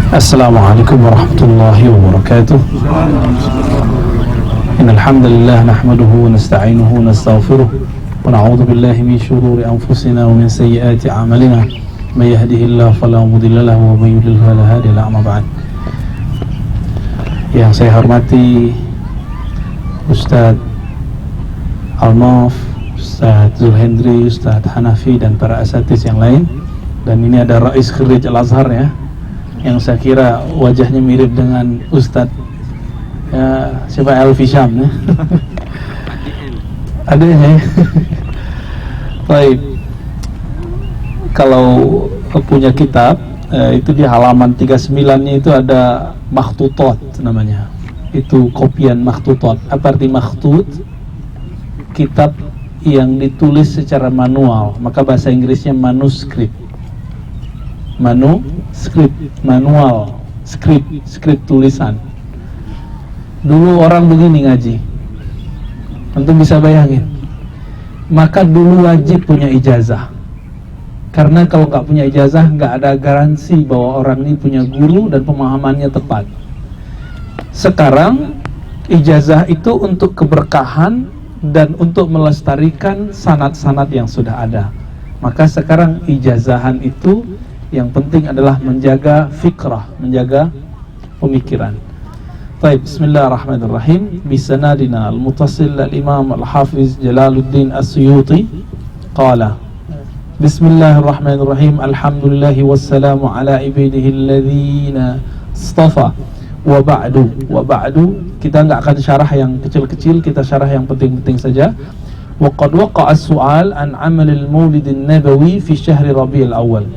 Assalamualaikum warahmatullahi wabarakatuh. Innal hamdalillah nahmaduhu wa nasta'inuhu wa nastaghfiruh wa na'udzu billahi min shururi anfusina wa min sayyiati a'malina. May yahdihillahu fala mudilla lahu wa may yudlil fala hadiya lahu. Amma ba'd. Yang saya hormati Ustadz Alnof, Ustadz Zulhendri, Ustadz Hanafi dan para asatiz yang lain. Dan ini ada Rais Khirij Al-Azhar ya, yang saya kira wajahnya mirip dengan Ustadz ya, siapa Elvi Syam ya. Ada ya. Baik. Kalau punya kitab itu di halaman 39-nya itu ada makhtutot namanya. Itu kopian makhtutot. Apa arti makhtut? Kitab yang ditulis secara manual, maka bahasa Inggrisnya manuskrip. Manuskrip, manual, skrip tulisan. Dulu orang begini ngaji, antum bisa bayangin. Maka dulu wajib punya ijazah, karena kalau nggak punya ijazah nggak ada garansi bahwa orang ini punya guru dan pemahamannya tepat. Sekarang ijazah itu untuk keberkahan dan untuk melestarikan sanad-sanad yang sudah ada. Maka sekarang ijazahan itu yang penting adalah menjaga fikrah, menjaga pemikiran. Baik, bismillahirrahmanirrahim. Bisanadina al-mutasil al-imam al-hafiz Jalaluddin As-Suyuti qala bismillahirrahmanirrahim. Alhamdulillahi wassalamu ala ibadihi alladhina istafa. Wa ba'du. Kita enggak akan syarah yang kecil-kecil, kita syarah yang penting-penting saja. Wa qad waqa'a as-su'al an 'amal al-maulid an-nabawi fi syahri Rabiul Awwal.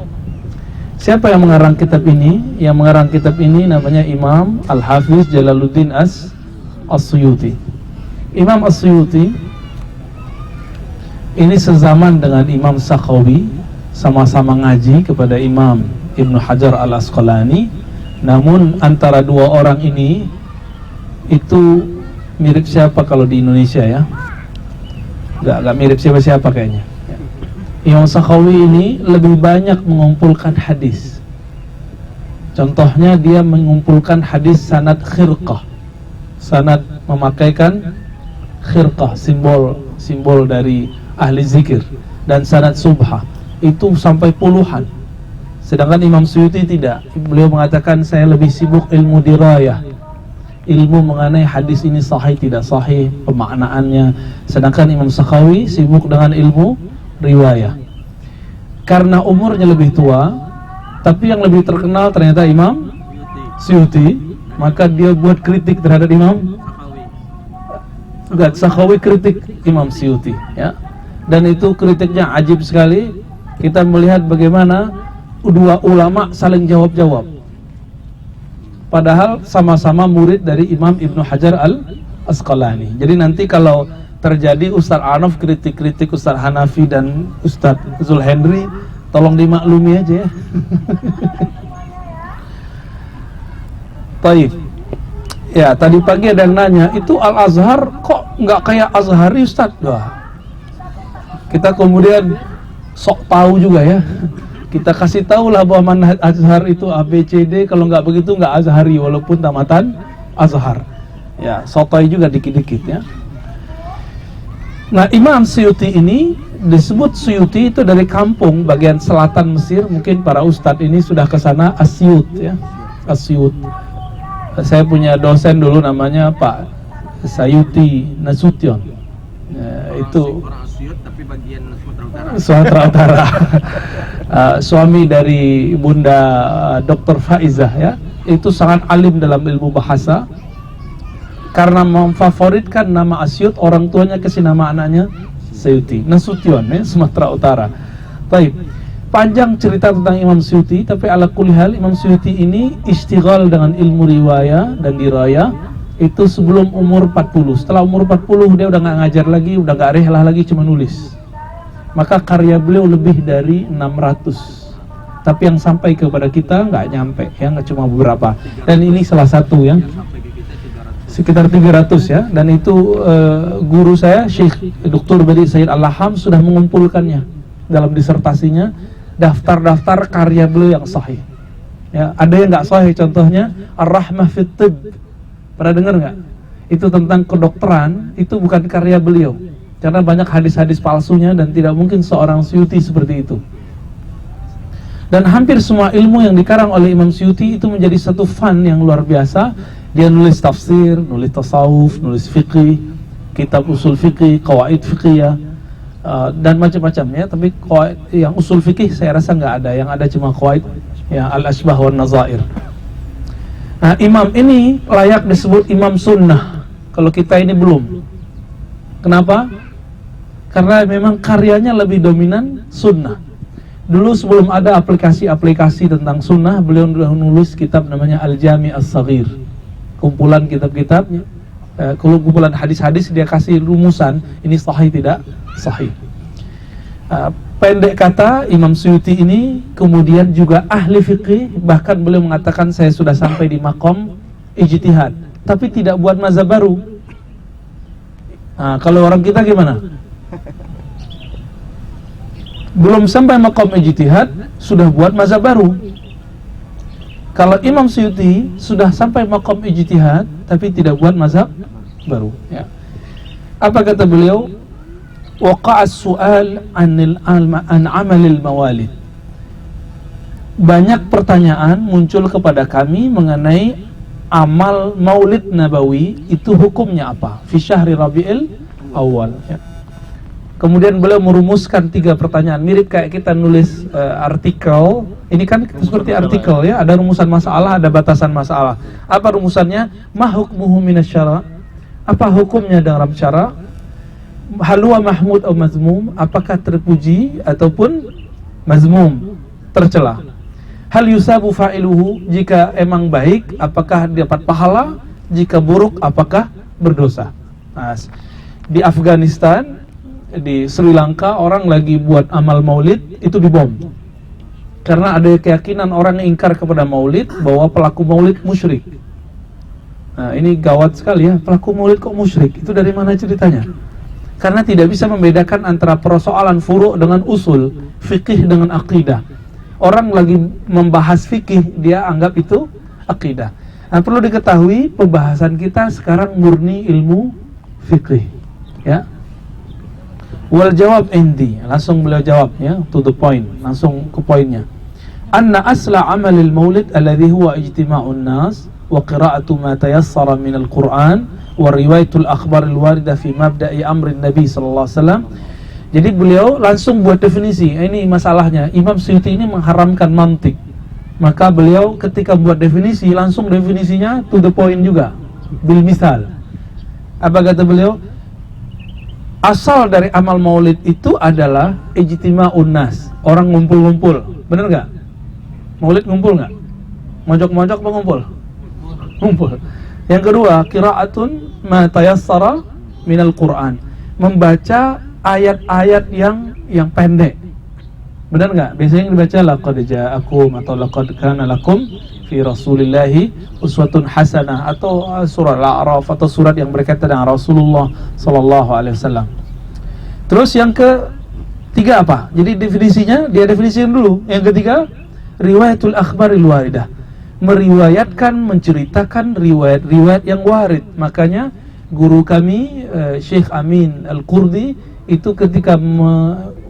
Siapa yang mengarang kitab ini? Yang mengarang kitab ini namanya Imam Al-Hafiz Jalaluddin As-Suyuti. Imam As-Suyuti ini sezaman dengan Imam Sakhawi, sama-sama ngaji kepada Imam Ibnu Hajar Al-Asqalani. Namun antara dua orang ini itu mirip siapa kalau di Indonesia ya? Gak mirip siapa-siapa kayaknya. Imam Sakhawi ini lebih banyak mengumpulkan hadis. Contohnya dia mengumpulkan hadis sanad khirqah. Sanad memakaikan khirqah, simbol dari ahli zikir, dan sanad subha. Itu sampai puluhan. Sedangkan Imam Suyuti tidak. Beliau mengatakan saya lebih sibuk ilmu dirayah, ilmu mengenai hadis ini sahih tidak sahih, pemaknaannya. Sedangkan Imam Sakhawi sibuk dengan ilmu riwayah. Karena umurnya lebih tua, tapi yang lebih terkenal ternyata Imam Suyuti, maka dia buat kritik terhadap Imam Sakhawi, kritik Imam Suyuti ya. Dan itu kritiknya ajib sekali. Kita melihat bagaimana dua ulama saling jawab-jawab, padahal sama-sama murid dari Imam Ibnu Hajar Al-Asqalani. Jadi nanti kalau terjadi Ustadz Anof kritik-kritik Ustadz Hanafi dan Ustadz Zulhendri, tolong dimaklumi aja ya. Taib. Ya, tadi pagi ada yang nanya, itu Al-Azhar kok nggak kayak Azhari Ustadz? Wah, kita kemudian sok tahu juga ya. Kita kasih tahu lah bahwa manhaj Azhar itu ABCD, kalau nggak begitu nggak Azhari, walaupun tamatan Azhar. Ya, sotoy juga dikit-dikit ya. Nah, Imam Suyuti ini disebut Suyuti itu dari kampung bagian selatan Mesir. Mungkin para ustadz ini sudah ke sana, Asyut ya. Asyut. Saya punya dosen dulu namanya Pak Sayuti Nasution. Ya, itu tapi bagian Sumatera Utara. Suami dari Bunda Dr. Faizah ya. Itu sangat alim dalam ilmu bahasa. Karena memfavoritkan nama Asyut, orang tuanya kasih nama anaknya Suyuti Nasution ya, Sumatera Utara. Baik, panjang cerita tentang Imam Suyuti, tapi ala kulli hal Imam Suyuti ini istighal dengan ilmu riwayah dan dirayah itu sebelum umur 40. Setelah umur 40 dia udah nggak ngajar lagi, udah nggak rehlah lagi, cuma nulis. Maka karya beliau lebih dari 600. Tapi yang sampai kepada kita nggak nyampe ya, nggak cuma beberapa. Dan ini salah satu yang sekitar 300 ya, dan itu guru saya Syekh Dr. Badi Said Al-Laham sudah mengumpulkannya dalam disertasinya, daftar-daftar karya beliau yang sahih. Ya, ada yang nggak sahih, contohnya Ar-Rahmah fit Tibb. Pernah dengar nggak? Itu tentang kedokteran, itu bukan karya beliau. Karena banyak hadis-hadis palsunya dan tidak mungkin seorang Suyuti seperti itu. Dan hampir semua ilmu yang dikarang oleh Imam Suyuti itu menjadi satu fun yang luar biasa. Dia nulis tafsir, nulis tasawuf, nulis fiqih, kitab usul fiqih, qawaid fiqhiyah, dan macam-macam ya. Tapi yang usul fikih saya rasa nggak ada, yang ada cuma qawaid ya, al-asbah wan nazair. Nah, imam ini layak disebut imam sunnah. Kalau kita ini belum. Kenapa? Karena memang karyanya lebih dominan sunnah. Dulu sebelum ada aplikasi-aplikasi tentang sunnah, beliau nulis kitab namanya Al-Jami' As-Saghir. Kumpulan kitab-kitabnya, kumpulan hadis-hadis, dia kasih rumusan, ini sahih tidak sahih. Pendek kata, Imam Suyuti ini kemudian juga ahli fikih, bahkan beliau mengatakan saya sudah sampai di maqam ijtihad, tapi tidak buat mazhab baru. Nah, kalau orang kita gimana? Belum sampai maqam ijtihad sudah buat mazhab baru. Kalau Imam Suyuti sudah sampai maqam ijtihad tapi tidak buat mazhab baru ya. Apa kata beliau? Waqa'a as-su'al an amalil mawalid. Banyak pertanyaan muncul kepada kami mengenai amal maulid nabawi, itu hukumnya apa? Fi syahri Rabiul Awal ya. Kemudian beliau merumuskan 3 pertanyaan, mirip kayak kita nulis artikel. Ini kan seperti artikel ya, ada rumusan masalah, ada batasan masalah. Apa rumusannya? Ma hukmuhu minasyara? Apa hukumnya dalam syara? Hal huwa mahmud atau mazmum? Apakah terpuji ataupun mazmum, tercela? Hal yusabu fa'iluhu? Jika emang baik, apakah dapat pahala? Jika buruk, apakah berdosa? Nah, di Afghanistan, di Sri Lanka, orang lagi buat amal maulid, itu dibom. Karena ada keyakinan orang yang ingkar kepada maulid bahwa pelaku maulid musyrik. Nah, ini gawat sekali ya, pelaku maulid kok musyrik? Itu dari mana ceritanya? Karena tidak bisa membedakan antara persoalan furu' dengan usul, fikih dengan akidah. Orang lagi membahas fikih, dia anggap itu akidah. Nah, perlu diketahui pembahasan kita sekarang murni ilmu fikih ya. Wal jawab indi, langsung beliau jawab ya, to the point, langsung ke poinnya. Anna asla amalil maulid alladhi huwa ijtima'un nas wa qira'atu ma tayassara min al-Qur'an wa riwayatul akhbar al-warida fi mabda'i amrin Nabi sallallahu alaihi wasallam. Jadi beliau langsung buat definisi. Ini masalahnya, Imam Suyuti ini mengharamkan mantik. Maka beliau ketika buat definisi, langsung definisinya to the point juga, bil misal. Apa kata beliau? Asal dari amal maulid itu adalah ijtima'un nas, orang ngumpul-ngumpul. Bener nggak? Maulid ngumpul nggak? Mojok-mojok apa ngumpul? Ngumpul. Yang kedua, qira'atun ma tayassara minal Qur'an, membaca ayat-ayat yang pendek. Benar nggak? Biasanya yang dibaca laqad ja'akum atau laqad kana lakum fi rasulillahi uswatun hasanah, atau surah Al-A'raf, atau surat yang berkaitan dengan Rasulullah sallallahu alaihi wasallam. Terus yang ketiga apa? Jadi definisinya dia definisikan dulu. Yang ketiga, riwayatul akhbaril waridah, meriwayatkan, menceritakan riwayat-riwayat yang warid. Makanya guru kami Syekh Amin Al-Qurdi itu ketika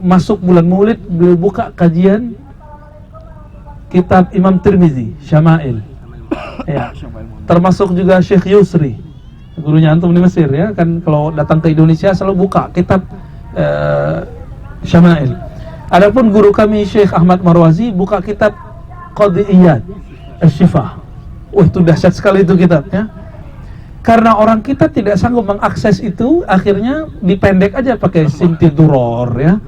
masuk bulan Maulid, beliau buka kajian kitab Imam Tirmizi, Syama'il ya. Termasuk juga Syekh Yusri, gurunya antum di Mesir ya, kan kalau datang ke Indonesia selalu buka kitab Syama'il. Adapun guru kami Syekh Ahmad Marwazi buka kitab Qadiyat Asy-Syifa. Wah, itu dahsyat sekali itu kitabnya. Karena orang kita tidak sanggup mengakses itu, akhirnya dipendek aja pakai Sintiduror ya.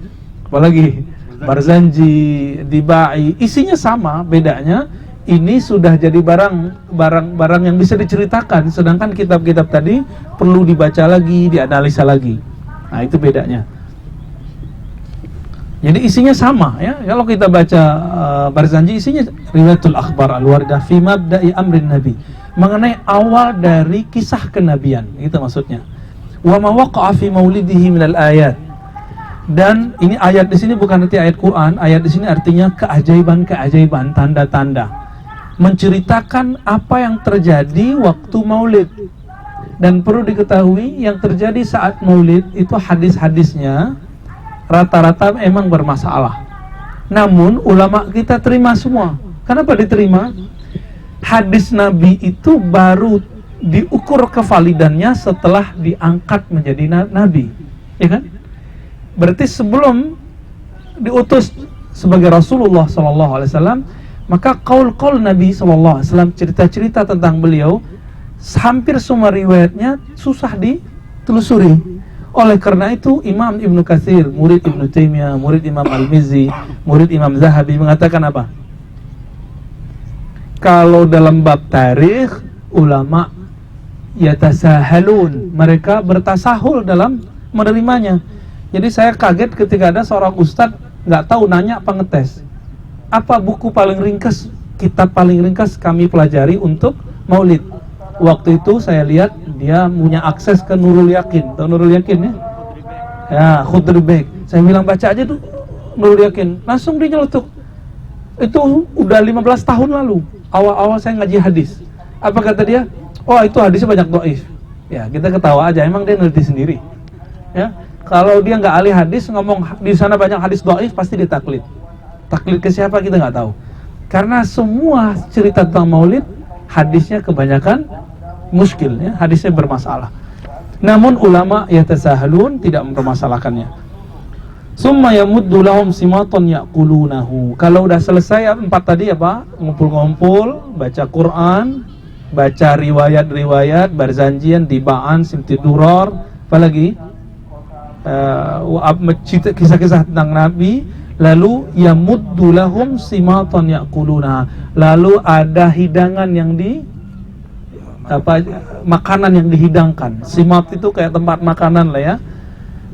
Apalagi Barzanji, Dibai, isinya sama, bedanya ini sudah jadi barang yang bisa diceritakan, sedangkan kitab-kitab tadi perlu dibaca lagi, dianalisa lagi. Nah, itu bedanya. Jadi isinya sama ya. Kalau kita baca Barzanji, isinya riwayatul akhbar al-waridah fi mabda'i amrin nabi, mengenai awal dari kisah kenabian, itu maksudnya. Wa ma waqa'a fi maulidihi minal ayat. Dan ini ayat di sini bukan arti ayat Quran, ayat di sini artinya keajaiban-keajaiban, tanda-tanda. menceritakan apa yang terjadi waktu maulid. Dan perlu diketahui yang terjadi saat maulid itu hadis-hadisnya rata-rata emang bermasalah. Namun ulama kita terima semua. Kenapa diterima? Hadis Nabi itu baru diukur kevalidannya setelah diangkat menjadi Nabi, ya kan? Berarti sebelum diutus sebagai Rasulullah SAW, maka qaul Nabi SAW, cerita-cerita tentang beliau, hampir semua riwayatnya susah ditelusuri. Oleh karena itu Imam Ibnu Katsir, murid Ibnu Taimiyah, murid Imam Al-Mizzi, murid Imam Zahabi mengatakan apa? Kalau dalam bab tarikh, ulama yatasahalun, mereka bertasahul dalam menerimanya. Jadi saya kaget ketika ada seorang ustadz nggak tahu nanya apa ngetes. Apa buku paling ringkas, kitab paling ringkas kami pelajari untuk maulid. Waktu itu saya lihat dia punya akses ke Nurul Yakin. Tahu Nurul Yakin ya? Ya, Khudri Bek. Saya bilang baca aja tuh Nurul Yakin. Langsung dia nyeletuk. Itu udah 15 tahun lalu. Awal-awal saya ngaji hadis. Apa kata dia? Oh, itu hadisnya banyak dhaif. Ya, kita ketawa aja. Emang dia neliti sendiri. Ya. Kalau dia nggak ahli hadis, ngomong di sana banyak hadis dhaif, pasti ditaklid. Taklid ke siapa kita nggak tahu. Karena semua cerita tentang maulid hadisnya kebanyakan muskil, ya, hadisnya bermasalah. Namun ulama yatasahalun, tidak mempermasalahkannya. Summa yamuddu lahum simatan yaqulunahu. Kalau udah selesai 4 tadi apa? Ngumpul-ngumpul, baca Quran, baca riwayat-riwayat, Barzanjian, Dibaan, Simtiduror, apalagi kisah-kisah tentang Nabi. Lalu yamuddu lahum simatan yaquluna. Lalu ada hidangan yang makanan yang dihidangkan. Simat itu kayak tempat makanan lah ya.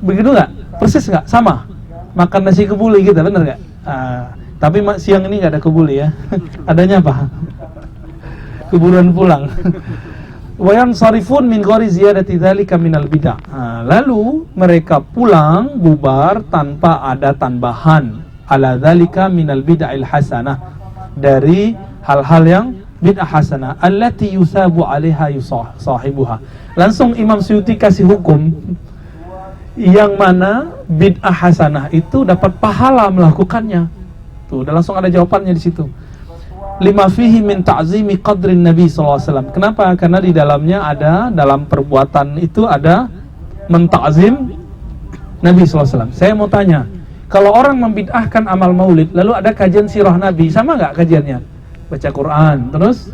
Begitu nggak? Persis nggak? Sama. Makan nasi kebuli gitu, bener nggak? Tapi siang ini nggak ada kebuli ya. Adanya apa? Keburuan pulang. Wayan sarifun min ghairi ziyadati dzalika minal bid'ah. Lalu mereka pulang bubar tanpa ada tambahan ala dzalika minal bid'il hasanah, dari hal-hal yang bid'ah hasanah allati yusabu 'alaiha sahibuha. Langsung Imam Suyuti kasih hukum yang mana bid'ah hasanah itu dapat pahala melakukannya. Tuh, udah langsung ada jawabannya di situ. Lima fihi min ta'zimi qadrin Nabi SAW. Kenapa? Karena di dalamnya ada, dalam perbuatan itu ada menta'zim Nabi SAW. Saya mau tanya, kalau orang membid'ahkan amal maulid, lalu ada kajian sirah Nabi, sama nggak kajiannya? Baca Quran, terus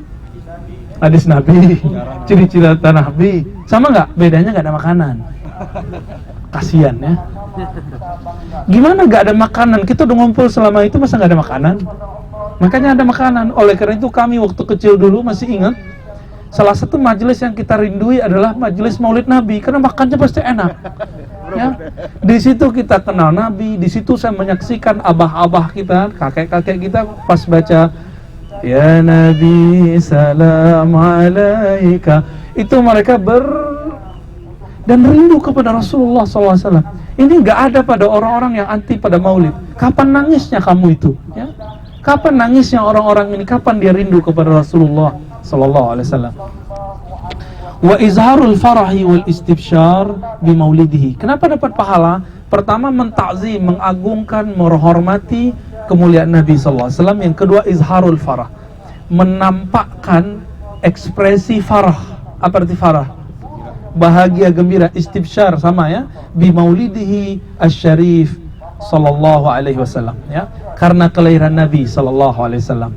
hadis Nabi, ciri-ciri Nabi, sama nggak? Bedanya nggak ada makanan. Kasian ya. Gimana nggak ada makanan? Kita udah ngumpul selama itu, masa nggak ada makanan? Makanya ada makanan. Oleh karena itu kami waktu kecil dulu masih ingat, salah satu majelis yang kita rindui adalah majelis Maulid Nabi, karena makannya pasti enak. Ya, di situ kita kenal Nabi. Di situ saya menyaksikan abah-abah kita, kakek-kakek kita pas baca Ya Nabi salam alaika, itu mereka dan rindu kepada Rasulullah SAW. Ini nggak ada pada orang-orang yang anti pada Maulid. Kapan nangisnya kamu itu? Ya? Kapan nangisnya orang-orang ini? Kapan dia rindu kepada Rasulullah sallallahu alaihi wasallam? Wa izharul farahi wal istibsyar bi maulidihi. Kenapa dapat pahala? Pertama, mentakzim, mengagungkan, menghormati kemuliaan Nabi sallallahu alaihi wasallam. Yang kedua, izharul farah, menampakkan ekspresi farah. Apa arti farah? Bahagia, gembira. Istibsyar sama ya, bi maulidihi asy-syarif sallallahu alaihi wasallam, ya, karena kelahiran Nabi sallallahu alaihi wasallam.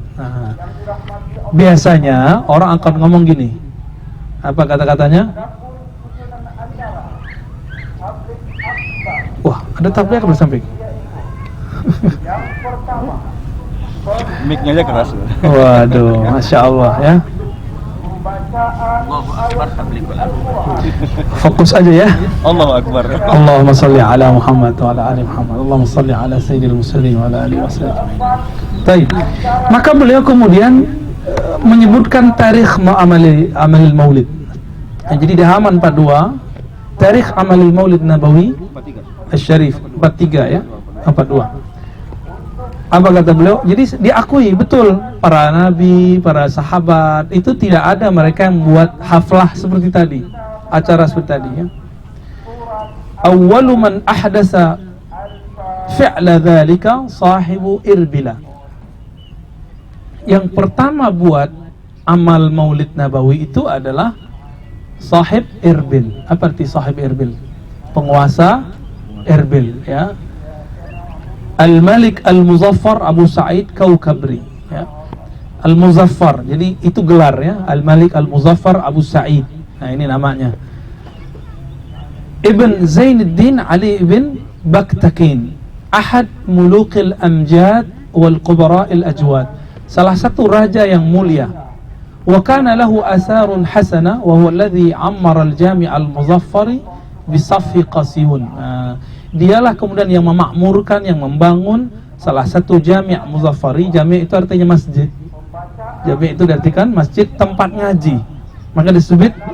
Biasanya orang akan ngomong gini, apa kata-katanya? Wah, ada tabligh bersamping. Mic-nya aja keras. Waduh, masya Allah ya. Fokus aja ya. Allahu Akbar. Allahumma salli ala Muhammad wa ala ali Muhammad. Allahumma salli ala sayyidil mursalin wa ala alihi wasallam. Baik. Maka beliau kemudian menyebutkan tarikh amalil maulid. Jadi di halaman 42, tarikh amalil maulid nabawi asy-syarif 43 ya, 42. Apa kata beliau? Jadi diakui betul para nabi, para sahabat itu tidak ada mereka yang membuat haflah seperti tadi, acara seperti tadi ya. Awwalu man ahdasa fi'la dzalika sahibu Irbila. Yang pertama buat amal Maulid Nabawi itu adalah sahib Irbil. Apa arti sahib Irbil? Penguasa Irbil ya. Al-Malik Al-Muzaffar Abu Sa'id Kaukabri ya. Al-Muzaffar, jadi itu gelar ya. Al-Malik Al-Muzaffar Abu Sa'id. Nah ini namanya. Ibn Zainuddin Ali ibn Baktakin, ahad mulukil amjad wal qubara'il ajwad, salah satu raja yang mulia. Wa kana lahu asarun hasana wa huwa alladhi ammara al-jami' al-muzaffari bisaffi qasiyun. Dialah kemudian yang memakmurkan, yang membangun salah satu jami' muzaffari. Jami' itu artinya masjid. Jami' itu diartikan masjid tempat ngaji. Maka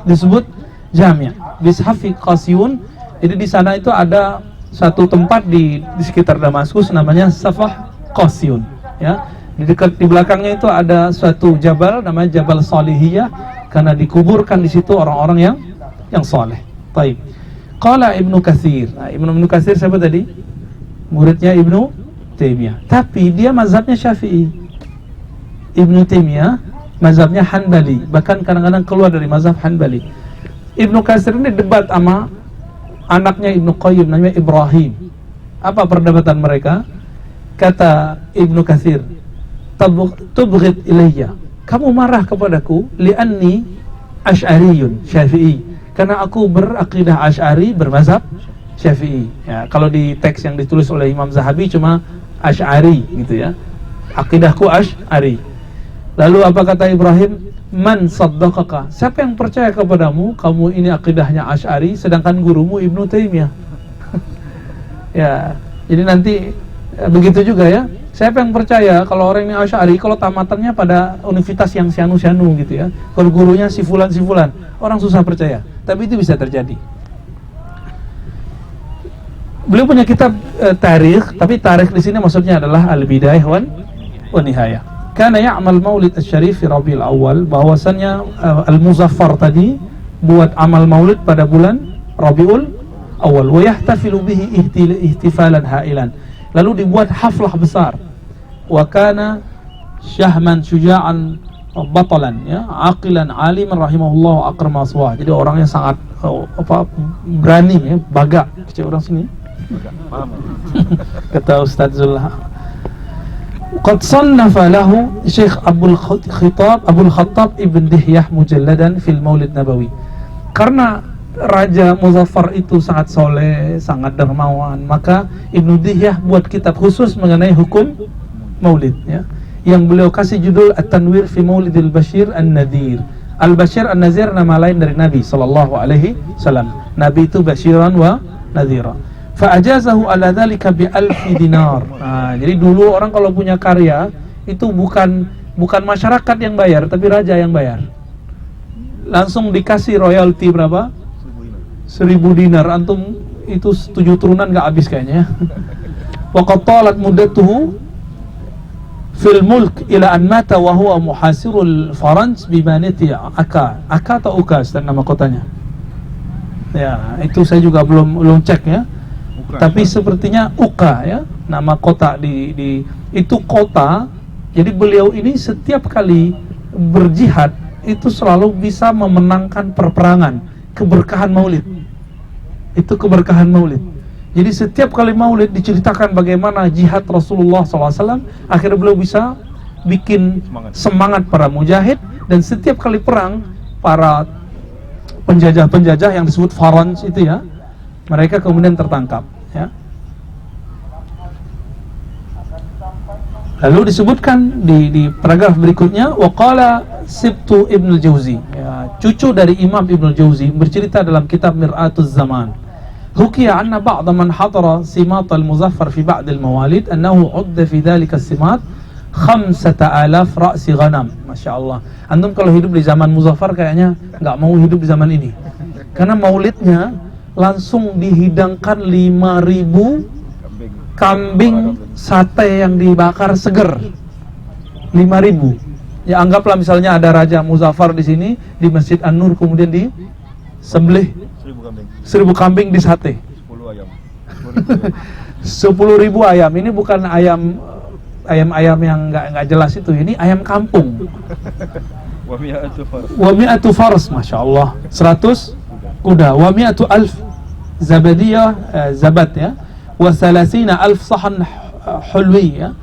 disebut jami'. Bishafi Qasiyun. Jadi di sana itu ada satu tempat di sekitar Damaskus namanya Safah Qasiyun ya. Di belakangnya itu ada suatu jabal namanya Jabal Salihiyah, karena dikuburkan di situ orang-orang yang saleh. Baik. Qala Ibnu Katsir. Nah, Ibnu Katsir siapa tadi? Muridnya Ibnu Taimiyah. Tapi dia mazhabnya Syafi'i. Ibnu Taimiyah mazhabnya Hanbali, bahkan kadang-kadang keluar dari mazhab Hanbali. Ibnu Katsir ini debat sama anaknya Ibnu Qayyim namanya Ibrahim. Apa perdebatan mereka? Kata Ibnu Katsir, "Tubghid ilayya." Kamu marah kepadaku li'anni Asy'ariyun Syafi'i. Karena aku berakidah Asy'ari, bermazhab Syafi'i. Ya, kalau di teks yang ditulis oleh Imam Zahabi cuma Asy'ari gitu ya. Akidahku Asy'ari. Lalu apa kata Ibrahim? Man saddaqaka. Siapa yang percaya kepadamu kamu ini akidahnya Asy'ari sedangkan gurumu Ibnu Taimiyah? Ya, jadi nanti begitu juga ya. Siapa yang percaya kalau orang ini Asy'ari kalau tamatannya pada universitas yang sianu-sianu gitu ya. Kalau gurunya si fulan, orang susah percaya. Tapi itu bisa terjadi. Beliau punya kitab tarikh, tapi tarikh di sini maksudnya adalah al-bidayah wa nihayah. Kana ya'mal maulid asy-syarif fi Rabiul Awal, bahwasannya al-Muzaffar tadi buat amal maulid pada bulan Rabiul Awal, wa yahtafilu bihi ihtifalan hailan. Lalu dibuat haflah besar. Wa kana syahman syuja'an batalan ya, aqilan aliman rahimahullah akrama aswah. Jadi orangnya sangat berani ya, baga kecil orang sini. Kata Ustaz Zulha. Qad sannafa lahu Syekh Abdul Khattab Ibn Dihyah mujalladan fil Maulid Nabawi. Karena Raja Muzaffar itu sangat soleh, sangat dermawan, maka Ibnu Dihyah buat kitab khusus mengenai hukum maulid ya, yang beliau kasih judul At-Tanwir fi Maulidil Bashir An-Nadhir. Al-Bashir An-Nadhir nama lain dari Nabi sallallahu alaihi wasallam. Nabi itu basyiran wa nadhira. Fa ajazahu ala dzalika bi 1000 dinar. Nah, jadi dulu orang kalau punya karya itu bukan masyarakat yang bayar, tapi raja yang bayar. Langsung dikasih royalti berapa? 1000 dinar. Antum itu 7 turunan gak habis kayaknya. Wa qad talat muddatuhu fil mulk ila an mata wa huwa muhasirul Faranj bi manati Aka atau Ukas dan nama kotanya. Ya, itu saya juga belum cek ya. Tapi sepertinya Uka ya, nama kota di itu kota. Jadi beliau ini setiap kali berjihad itu selalu bisa memenangkan perperangan. Keberkahan maulid. Itu keberkahan maulid. Jadi setiap kali maulid diceritakan bagaimana jihad Rasulullah SAW, akhirnya beliau bisa bikin semangat para mujahid. Dan setiap kali perang, para penjajah-penjajah yang disebut Faranj itu ya, mereka kemudian tertangkap ya. Lalu disebutkan di paragraf berikutnya, waqala Sibtu Ibn Jauzi ya, cucu dari Imam Ibn Jauzi bercerita dalam kitab Mir'atuz Zaman, hukiya anna ba'da man hadara simat al-Muzaffar fi ba'd al-mawalid annahu udda fi dhalika simat 5,000 ra'si ghanam. Masya Allah, antum kalau hidup di zaman Muzaffar kayaknya nggak mau hidup di zaman ini, karena maulidnya langsung dihidangkan 5.000 kambing sate yang dibakar seger 5.000. Ya anggaplah misalnya ada Raja Muzaffar di sini di Masjid An-Nur, kemudian disembelih 1.000 kambing di sate. 10 ayam. 10.000 ayam. Ini bukan ayam yang nggak jelas itu. Ini ayam kampung. Wa mi'atu fars, masya Allah. 100 kuda. Wa mi'atu alf zabadiyah, zabat ya. Wa 30 alf sahan hulwi ya.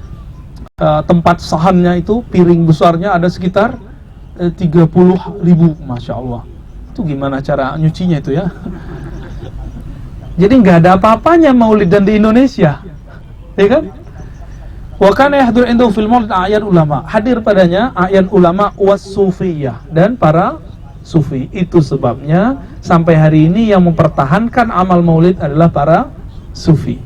Tempat sahannya itu, piring besarnya ada sekitar 30.000, masya Allah. Itu gimana cara nyucinya itu ya? Jadi nggak ada apa-apanya maulidan di Indonesia, ya kan? Wa kana yahdur indahu fil maulid a'yan ulama. Hadir padanya a'yan ulama was sufiyah dan para sufi. Itu sebabnya sampai hari ini yang mempertahankan amal maulid adalah para sufi.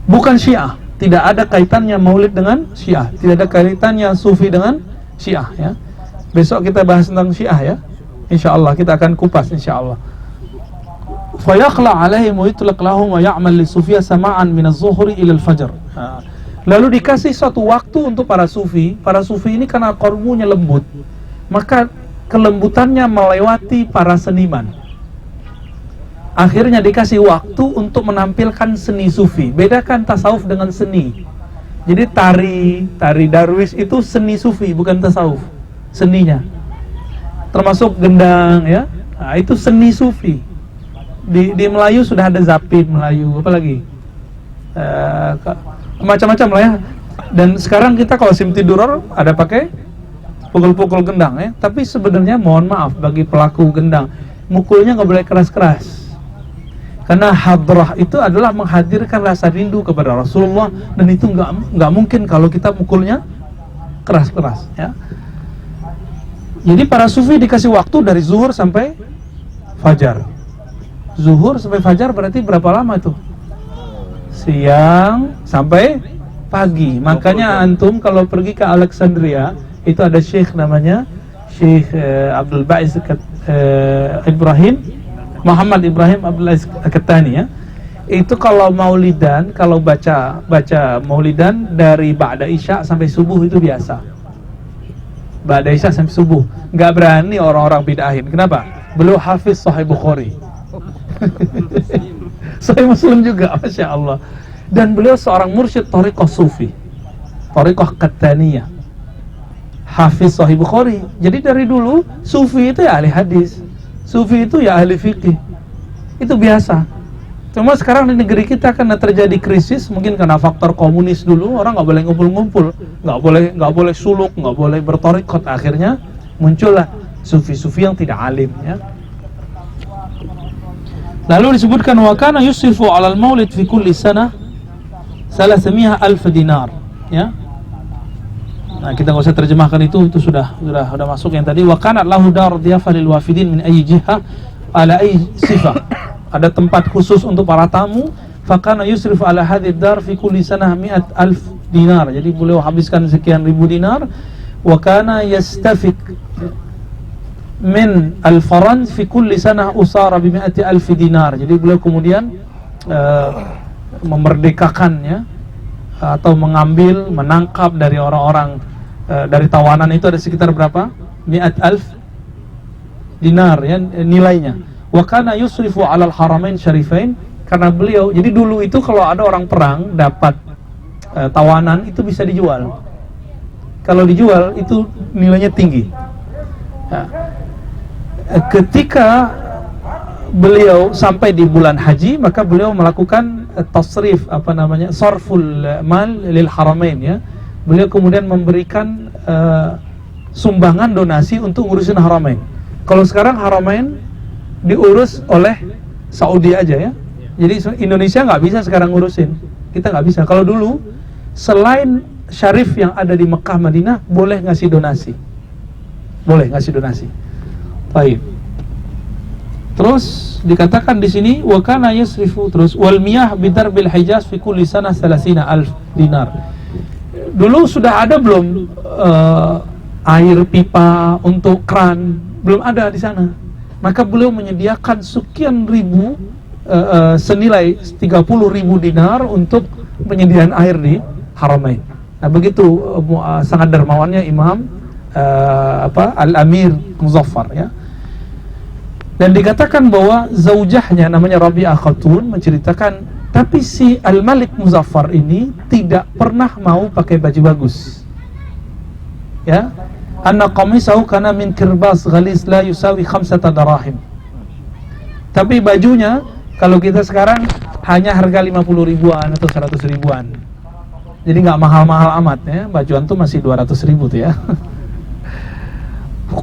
Bukan Syiah. Tidak ada kaitannya maulid dengan Syiah. Tidak ada kaitannya sufi dengan Syiah ya. Besok kita bahas tentang Syiah ya. Insyaallah kita akan kupas insyaallah. Fa yaqla alaihim wa yutlaq lahum wa ya'mal lisufiyah sama'an min az-zuhri ila al-fajr. Lalu dikasih suatu waktu untuk para sufi. Para sufi ini karena qalbunya lembut, maka kelembutannya melewati para seniman. Akhirnya dikasih waktu untuk menampilkan seni sufi. Bedakan tasawuf dengan seni. Jadi tari darwis itu seni sufi, bukan tasawuf. Seninya termasuk gendang ya. Nah, itu seni sufi. Di Melayu sudah ada zapin Melayu, apalagi macam-macam lah ya. Dan sekarang kita kalau simtiduror ada pakai pukul-pukul gendang ya. Tapi sebenarnya mohon maaf bagi pelaku gendang, mukulnya nggak boleh keras-keras. Karena hadrah itu adalah menghadirkan rasa rindu kepada Rasulullah, dan itu nggak mungkin kalau kita mukulnya keras-keras ya. Jadi para sufi dikasih waktu dari zuhur sampai fajar. Zuhur sampai fajar berarti berapa lama itu? Siang sampai pagi. Makanya antum kalau pergi ke Alexandria itu ada syekh namanya Syekh Abdul Ba'is Muhammad Ibrahim Abdul Aziz Al-Kattani ya. Itu kalau maulidan, kalau baca maulidan dari ba'da isya sampai subuh itu biasa. Ba'da isya sampai subuh. Nggak berani orang-orang bid'ahin. Kenapa? Beliau hafiz Sahih Bukhari. Sahih Muslim juga, masya Allah. Dan beliau seorang mursyid thariqah sufi, thariqah Kattaniyah, hafiz Sahih Bukhari. Jadi dari dulu sufi itu ya ahli hadis, sufi itu ya ahli fikih. Itu biasa. Cuma sekarang di negeri kita karena terjadi krisis, mungkin karena faktor komunis dulu, orang nggak boleh ngumpul-ngumpul, nggak boleh suluk, nggak boleh berthariqat. Akhirnya muncullah sufi-sufi yang tidak alim ya. Lalu disebutkan wa kana yusrifu 'alal maulid fi kulli sanah 300,000 dinar ya. Nah, kita nggak usah terjemahkan itu sudah masuk yang tadi. Wa kana lahu dar dhiyafah lil wafidin min ayyi jiha ala ayyi sifah. Ada tempat khusus untuk para tamu. Fa kana yusrifu 'ala hadhihi dar fi kulli sanah 100,000 dinar. Jadi beliau habiskan sekian ribu dinar. Wa kana yastafik min al-faran fi kulli sanah usara bi 100,000 dinar. Jadi beliau kemudian memerdekakannya atau menangkap dari orang-orang dari tawanan itu ada sekitar berapa? 100,000 dinar ya nilainya. Wa kana yusrifu 'alal haramain syarifain, karena beliau, jadi dulu itu kalau ada orang perang dapat tawanan itu bisa dijual. Kalau dijual itu nilainya tinggi. Ya. Ketika beliau sampai di bulan haji, maka beliau melakukan tasrif, sarful mal lil haramain ya. Beliau kemudian memberikan sumbangan donasi untuk ngurusin haramain. Kalau sekarang haramain diurus oleh Saudi aja ya. Jadi Indonesia nggak bisa sekarang ngurusin. Kita nggak bisa. Kalau dulu selain syarif yang ada di Mekah Madinah boleh ngasih donasi. Boleh ngasih donasi. Baik. Terus dikatakan di sini wa kana yasrifu, terus wal miyah bidar bil Hijaz fi kulli sanah 30,000 dinar. Dulu sudah ada belum air pipa untuk keran? Belum ada di sana. Maka beliau menyediakan sekian ribu senilai 30,000 dinar untuk penyediaan air di Haramain. Nah, begitu sangat dermawannya Imam Al-Amir Muzaffar, ya. Dan dikatakan bahwa zaujahnya namanya Rabi'ah Khatun menceritakan, tapi si Al-Malik Muzaffar ini tidak pernah mau pakai baju bagus. Ya. Anna qamisahu kana min kirbas ghalis la yusawi khamsata darahim. Tapi bajunya kalau kita sekarang hanya harga 50 ribuan atau 100 ribuan. Jadi nggak mahal-mahal amat, ya. Bajuan tuh masih 200 ribu tuh, ya.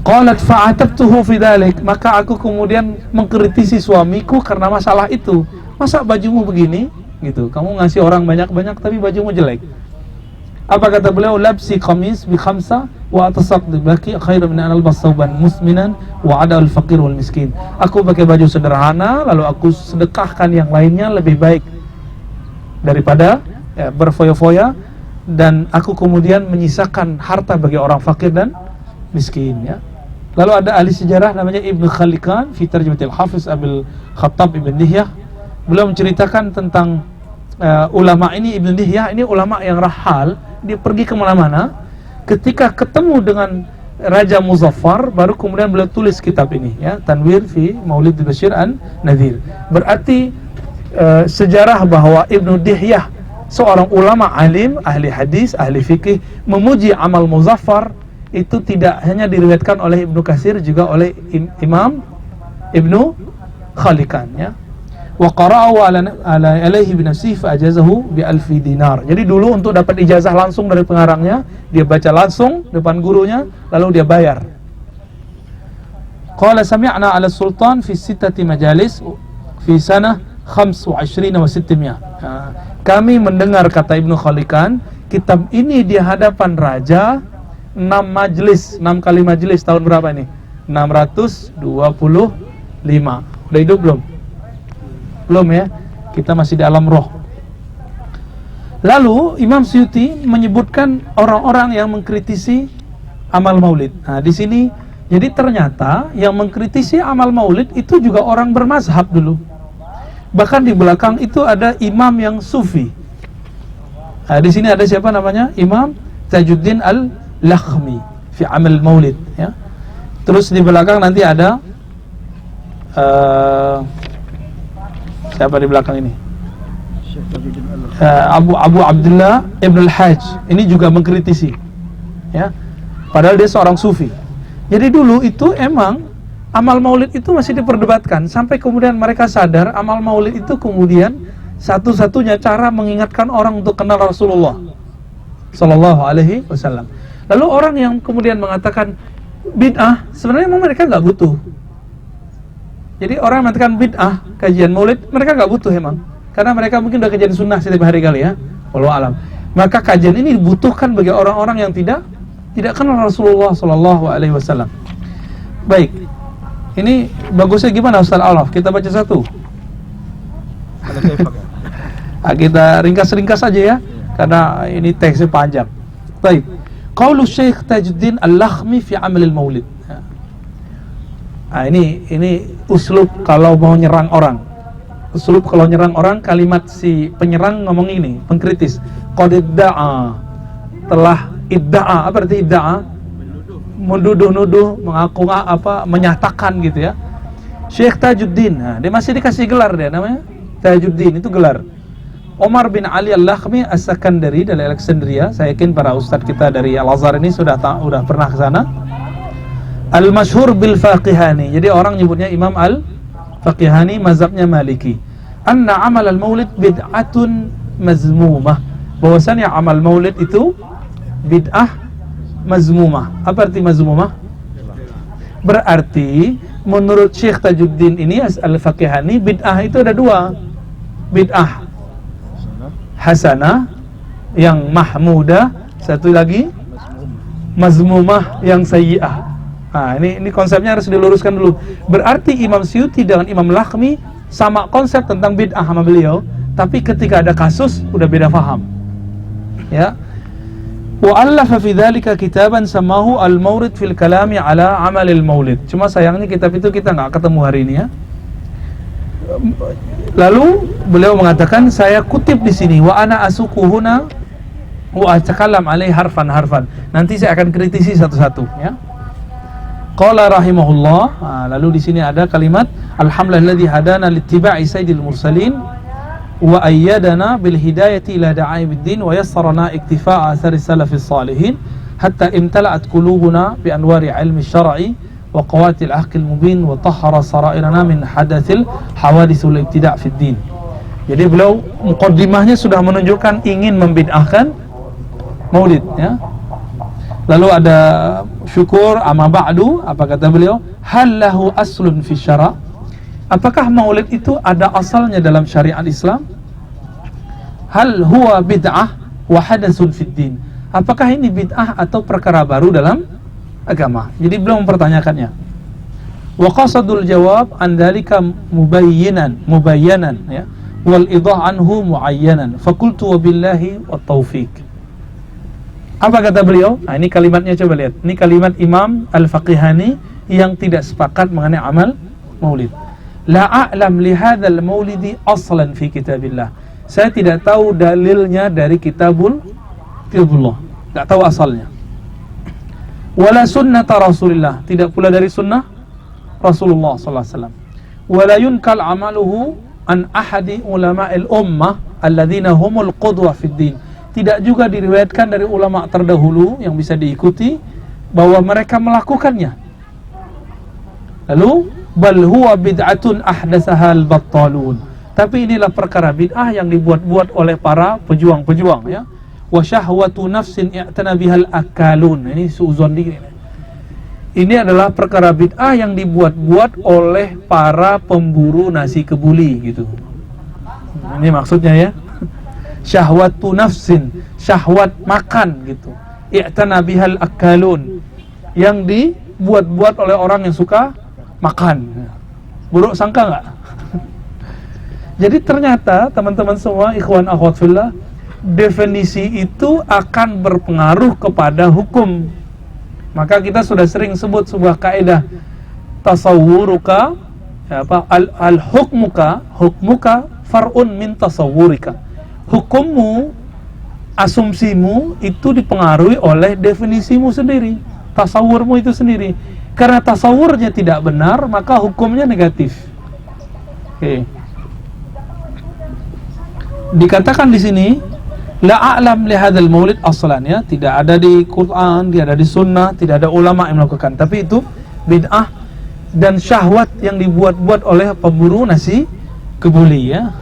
Qalat fa'atabtuhu fi dzalik, maka aku kemudian mengkritisi suamiku karena masalah itu. Masa bajumu begini? Gitu. Kamu ngasih orang banyak-banyak tapi bajumu jelek. Apa kata beliau? Labsi qamis bi khamsa wa atasaddaq baki khairan min an albas thawban musminan wa ada al faqir wal miskin. Aku pakai baju sederhana lalu aku sedekahkan yang lainnya lebih baik daripada berfoya-foya, dan aku kemudian menyisakan harta bagi orang fakir dan miskin, ya. Lalu ada ahli sejarah namanya Ibnu Khalikan fi tarjumatil Hafiz Abil Khattab Ibn Dihyah. Beliau menceritakan tentang ulama ini. Ibn Dihyah ini ulama yang rahal, dia pergi kemana-mana. Ketika ketemu dengan Raja Muzaffar, baru kemudian beliau tulis kitab ini, ya, Tanwir fi Maulid Bashir an Nadhir. Berarti sejarah bahwa Ibn Dihyah, seorang ulama alim, ahli hadis, ahli fikih, memuji amal Muzaffar, itu tidak hanya diriwayatkan oleh Ibnu Katsir, juga oleh Imam Ibnu Khalikan, ya. Wa qara'u alaihi bi nafsihi fa ajazahu bi alfi dinar. Jadi dulu untuk dapat ijazah langsung dari pengarangnya, dia baca langsung depan gurunya lalu dia bayar. Qala sami'na 'ala sultan fi sittati majalis fi sanah 25 wa 600. Kami mendengar, kata Ibnu Khalikan, kitab ini di hadapan raja 6 majelis, 6 kali majelis. Tahun berapa ini? 625. Udah hidup belum? Belum, ya. Kita masih di alam roh. Lalu Imam Suyuti menyebutkan orang-orang yang mengkritisi amal maulid. Nah, di sini jadi ternyata yang mengkritisi amal maulid itu juga orang bermazhab dulu. Bahkan di belakang itu ada imam yang sufi. Nah, di sini ada siapa namanya? Imam Tajuddin Al-Lakhmi fi amal maulid, ya. Terus di belakang nanti ada siapa di belakang ini? Abu Abdullah Ibn Al-Hajj. Ini juga mengkritisi, ya. Padahal dia seorang sufi. Jadi dulu itu emang amal maulid itu masih diperdebatkan, sampai kemudian mereka sadar amal maulid itu kemudian satu-satunya cara mengingatkan orang untuk kenal Rasulullah Sallallahu Alaihi Wasallam. Lalu orang yang kemudian mengatakan bid'ah, sebenarnya memang mereka nggak butuh. Jadi orang mengatakan bid'ah kajian maulid, mereka nggak butuh emang, karena mereka mungkin udah kajian sunnah setiap hari kali, ya. Wallahu alam. Maka kajian ini dibutuhkan bagi orang-orang yang tidak kenal Rasulullah Sallallahu Alaihi Wasallam. Baik. Ini bagusnya gimana Ustaz Alaf? Kita baca satu. Kita ringkas-ringkas saja, ya, karena ini teksnya panjang. Baik. Qaulu Syekh Tajuddin Al-Lakhmi fi amal al-maulid. Nah, ini uslub kalau mau nyerang orang. Uslub kalau nyerang orang, kalimat si penyerang ngomong ini, pengkritis. Qad idda'a, telah idda'a. Apa arti idda'a? Menuduh-nuduh, mengaku menyatakan gitu, ya. Syekh Tajuddin, nah, dia masih dikasih gelar, dia namanya Tajuddin, itu gelar. Omar bin Ali Al-Lakhmi As-Sakandari dari Alexandria. Saya yakin para ustadz kita dari Al-Azhar ini sudah pernah ke sana. Al-Mashhur bil Faqihani. Jadi orang nyebutnya Imam Al-Faqihani, mazhabnya Maliki. Anna amal al-maulid bid'atun mazmumah. Bahwasannya amal maulid itu bid'ah mazmumah. Apa arti mazmumah? Berarti menurut Syekh Tajuddin ini Al-Faqihani, bid'ah itu ada dua. Bid'ah hasanah yang mahmudah, satu lagi mazmumah yang sayyi'ah. Nah, ini konsepnya harus diluruskan dulu. Berarti Imam Suyuti dengan Imam Lakhmi sama konsep tentang bid'ah sama beliau, tapi ketika ada kasus udah beda faham, ya. Wa allafa fi dzalika kitaban samahu al-mawrid fil kalami ala amal al-maulid. Cuma sayangnya kitab itu kita nggak ketemu hari ini, ya. Lalu beliau mengatakan, saya kutip di sini, wa ana asukuhuna wa atakallam alai harfan. Nanti saya akan kritisi satu-satu, ya. Qala rahimahullah. Lalu di sini ada kalimat, alhamdulillahilladzi hadana littiba'i sayyidil mursalin wa ayyadana bil hidayati ila da'aibiddin wa yassarana iktifa'a athari salafis salihin hatta imtala'at qulubuna bi anwari ilmi syar'i wa qawatil ahqil mubin wa tahhara sarairana min hadatsil hawaditsul ibtida' fid din. Jadi beliau muqaddimahnya sudah menunjukkan ingin membid'ahkan maulid, ya. Lalu ada syukur, amma ba'du, apa kata beliau? Hal lahu aslun fi syara'? Apakah maulid itu ada asalnya dalam syariat Islam? Hal huwa bid'ah wa hadatsun fid din? Apakah ini bid'ah atau perkara baru dalam agama? Jadi beliau mempertanyakannya. Wa qasadul jawab an dzalika mubayyanan, ya. Wal idah anhu muayyanan. Faqultu wa billahi wat taufiq. Apa kata beliau? Nah, ini kalimatnya, coba lihat. Ini kalimat Imam Al-Faqihani yang tidak sepakat mengenai amal maulid. La a'lam li hadzal maulidi aslan fi kitabillah. Saya tidak tahu dalilnya dari kitabullah. Enggak tahu asalnya. Wala sunnata Rasulillah, tidak pula dari sunnah Rasulullah sallallahu alaihi wasallam. Wala yunkal amaluhu an ahadi ulama'il ummah alladzina humul qudwa fid din. Tidak juga diriwayatkan dari ulama terdahulu yang bisa diikuti bahwa mereka melakukannya. Lalu bal huwa bid'atun ahdatsaha al-battalun. Tapi inilah perkara bid'ah yang dibuat-buat oleh para pejuang-pejuang, ya. Wa syahwatu nafsin i'tana bihal akalun. Ini suuzon dikit. Ini adalah perkara bid'ah yang dibuat-buat oleh para pemburu nasi kebuli, gitu. Ini maksudnya, ya. Syahwatu nafsin, syahwat makan, gitu. I'tana bihal akalun, yang dibuat-buat oleh orang yang suka makan. Buruk sangka nggak? Jadi ternyata teman-teman semua, ikhwan akhwat fillah, definisi itu akan berpengaruh kepada hukum. Maka kita sudah sering sebut sebuah kaidah, tasawwuruka, hukmuka far'un min tasawwurika. Hukummu, asumsimu itu dipengaruhi oleh definisimu sendiri, tasawurmu itu sendiri. Karena tasawurnya tidak benar, maka hukumnya negatif. Oke. Dikatakan di sini, la a'lam li hadzal maulid aslan, ya, tidak ada di Quran, tidak ada di sunnah, tidak ada ulama yang melakukan. Tapi itu bid'ah dan syahwat yang dibuat-buat oleh pemburu nasi kebuli, ya.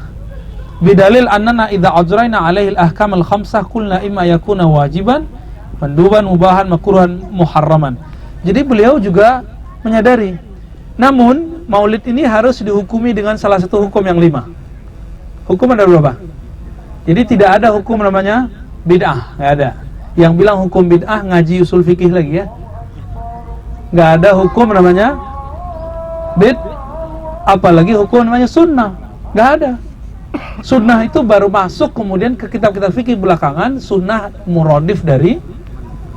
Bidalil annana idza ajrayna alaihi al-ahkam al-khamsah qulna imma yakuna wajiban, manduban, mubahan, makruhan, muharraman. Jadi beliau juga menyadari, namun maulid ini harus dihukumi dengan salah satu hukum yang 5. Hukum ada berapa? Jadi tidak ada hukum namanya bid'ah, nggak ada. Yang bilang hukum bid'ah ngaji usul fikih lagi, ya. Nggak ada hukum namanya apalagi hukum namanya sunnah, nggak ada. Sunnah itu baru masuk kemudian ke kitab-kitab fikih belakangan. Sunnah muradif dari,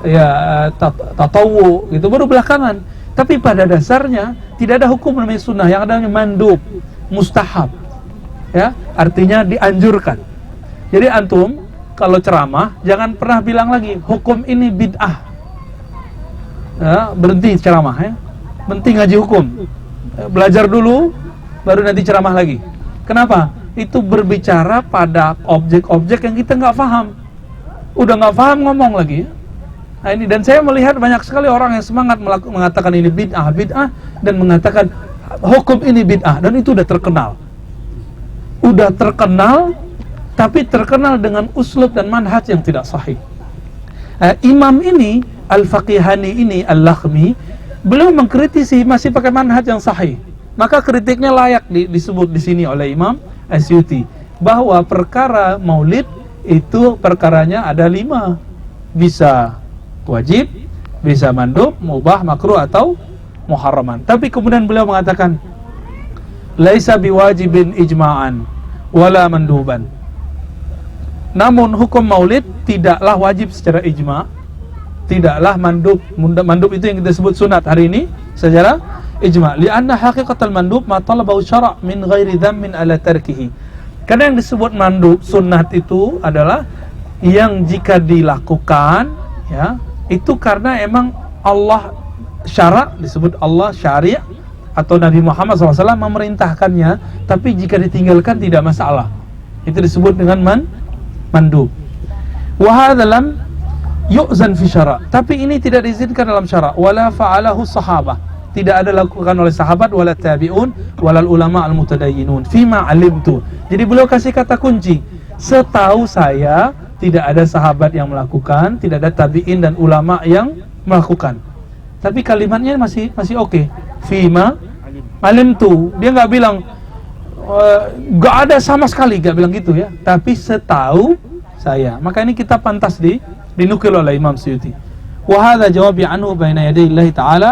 ya, tatawu, itu baru belakangan. Tapi pada dasarnya tidak ada hukum namanya sunnah, yang ada mandub, mustahab, ya, artinya dianjurkan. Jadi antum kalau ceramah jangan pernah bilang lagi hukum ini bid'ah, ya, berhenti ceramah, ya, berhenti ngaji hukum, belajar dulu baru nanti ceramah lagi. Kenapa? Itu berbicara pada objek-objek yang kita nggak paham. Udah nggak paham ngomong lagi, ya. Nah ini, dan saya melihat banyak sekali orang yang semangat mengatakan ini bid'ah dan mengatakan hukum ini bid'ah, dan itu udah terkenal, tapi terkenal dengan uslub dan manhaj yang tidak sahih. Imam ini Al-Faqihani ini Al-Lakhmi, beliau mengkritisi masih pakai manhaj yang sahih. Maka kritiknya layak disebut di sini oleh Imam Asyuti, bahwa perkara maulid itu perkaranya ada 5, bisa wajib, bisa mandub, mubah, makruh atau muharraman. Tapi kemudian beliau mengatakan laisa biwajibin ijma'an wala manduban. Namun hukum maulid tidaklah wajib secara ijma', tidaklah mandub itu yang kita sebut sunat hari ini secara ijma'. Li'anna haqiqatul mandub ma talabahu syara' min ghairi dhammin ala tarkihi. Karena yang disebut mandub, sunnat itu adalah yang jika dilakukan, ya, itu karena emang Allah syara', disebut Allah syari' atau Nabi Muhammad SAW memerintahkannya, tapi jika ditinggalkan tidak masalah. Itu disebut dengan mandub. Wa hadza lam yu'zan fi syara', tapi ini tidak diizinkan dalam syara'. Wala fa'alahu sahabah, tidak ada lakukan oleh sahabat, wala tabi'un, wala ulama al-mutadayyinun fima alimtu. Jadi beliau kasih kata kunci, setahu saya tidak ada sahabat yang melakukan, tidak ada tabi'in dan ulama yang melakukan. Tapi kalimatnya masih oke. Fima alimtu. Dia nggak bilang nggak ada sama sekali, nggak bilang gitu ya. Tapi setahu saya. Maka ini kita pantas dinukil oleh Imam Suyuti. Wa hadza jawabi anhu baina yaday Allah Ta'ala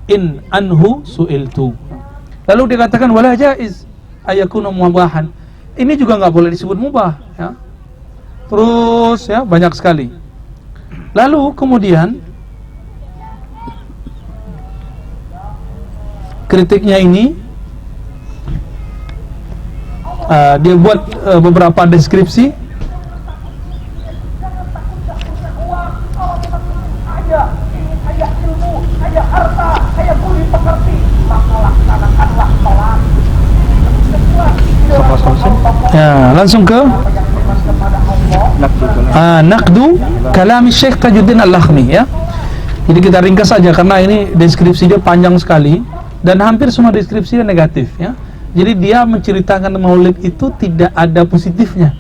in anhu su'iltu. Lalu dikatakan wala jaiz ayakuna mubahan. Ini juga nggak boleh disebut mubah, ya. Terus ya banyak sekali. Lalu kemudian kritiknya ini dia buat beberapa deskripsi. Ya, langsung ke naqdu kalami Syekh Tajuddin Al-Lakhmi, ya. Jadi kita ringkas saja karena ini deskripsi dia panjang sekali dan hampir semua deskripsinya negatif, ya. Jadi dia menceritakan maulid itu tidak ada positifnya.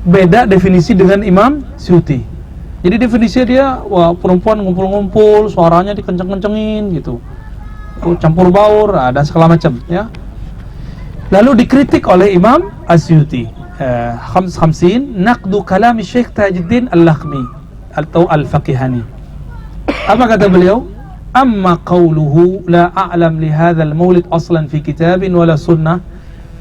Beda definisi dengan Imam Suyuti. Jadi definisinya dia, wah, perempuan ngumpul-ngumpul, suaranya dikenceng-kencengin gitu, campur baur, dan segala macam, ya. Lalu dikritik oleh Imam As-Suyuti. Khamsin naqdu kalami Syekh Tajuddin Al-Lakhmi atau Al-Faqihani. Apa kata beliau? Amma qawluhu la a'lam li hadzal maulid aslan fi kitabin wala sunnah.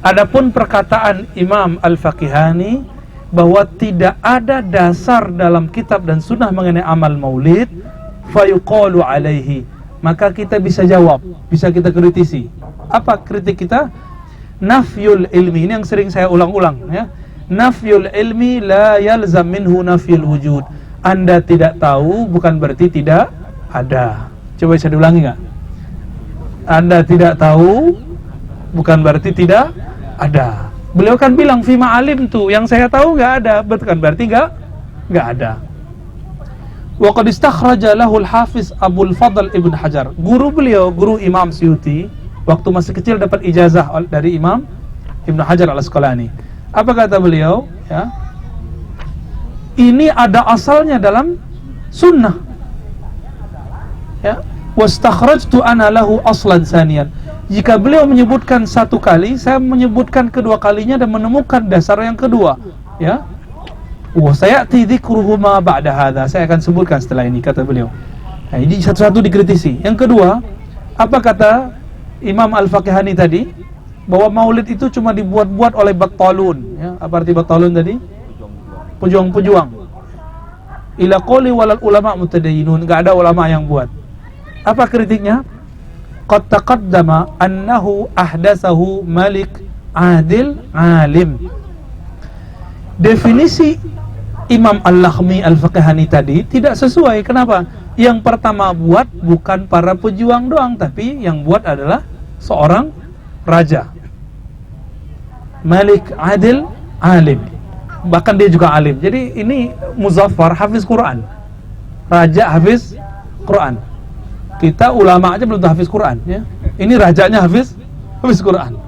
Adapun perkataan Imam Al-Faqihani bahwa tidak ada dasar dalam kitab dan sunnah mengenai amal maulid, fayuqalu alaihi, maka kita bisa jawab, bisa kita kritisi. Apa kritik kita? Nafyul ilmi, ini yang sering saya ulang-ulang, ya. Nafyul ilmi la yalzam minhu nafyul wujud. Anda tidak tahu bukan berarti tidak ada. Coba bisa diulangi nggak? Anda tidak tahu bukan berarti tidak ada. Beliau kan bilang fima alim tuh, yang saya tahu nggak ada, bukan berarti nggak ada. Wa qad istakhraja lahu al-Hafiz Abdul Fadl Ibn Hajar. Guru beliau, guru Imam Suyuti, waktu masih kecil dapat ijazah dari Imam Ibn Hajar Al-Asqalani. Apa kata beliau? Ya, ini ada asalnya dalam sunnah. Ya, wastakhrajtu ana lahu aslan saniyan. Jika beliau menyebutkan satu kali, saya menyebutkan kedua kalinya dan menemukan dasar yang kedua. Ya, wa sayati dzikruhu ma ba'da hadza. Saya akan sebutkan setelah ini, kata beliau. Nah, ini satu-satu dikritisi. Yang kedua, apa kata Imam Al-Faqihani tadi? Bahwa maulid itu cuma dibuat-buat oleh battalun, ya. Apa arti battalun tadi? Pejuang-pejuang. Ila qoli walal ulama mutadayyinun, enggak ada ulama yang buat. Apa kritiknya? Qad taqaddama annahu ahdatsahu Malik Adil Alim. Definisi Imam Al-Lakhmi Al-Faqihani tadi tidak sesuai. Kenapa? Yang pertama buat bukan para pejuang doang, tapi yang buat adalah seorang raja, Malik Adil Alim. Bahkan dia juga alim. Jadi ini muzaffar, hafiz Quran. Raja hafiz Quran. Kita ulama aja belum hafiz Quran, ya. Ini rajanya hafiz Quran.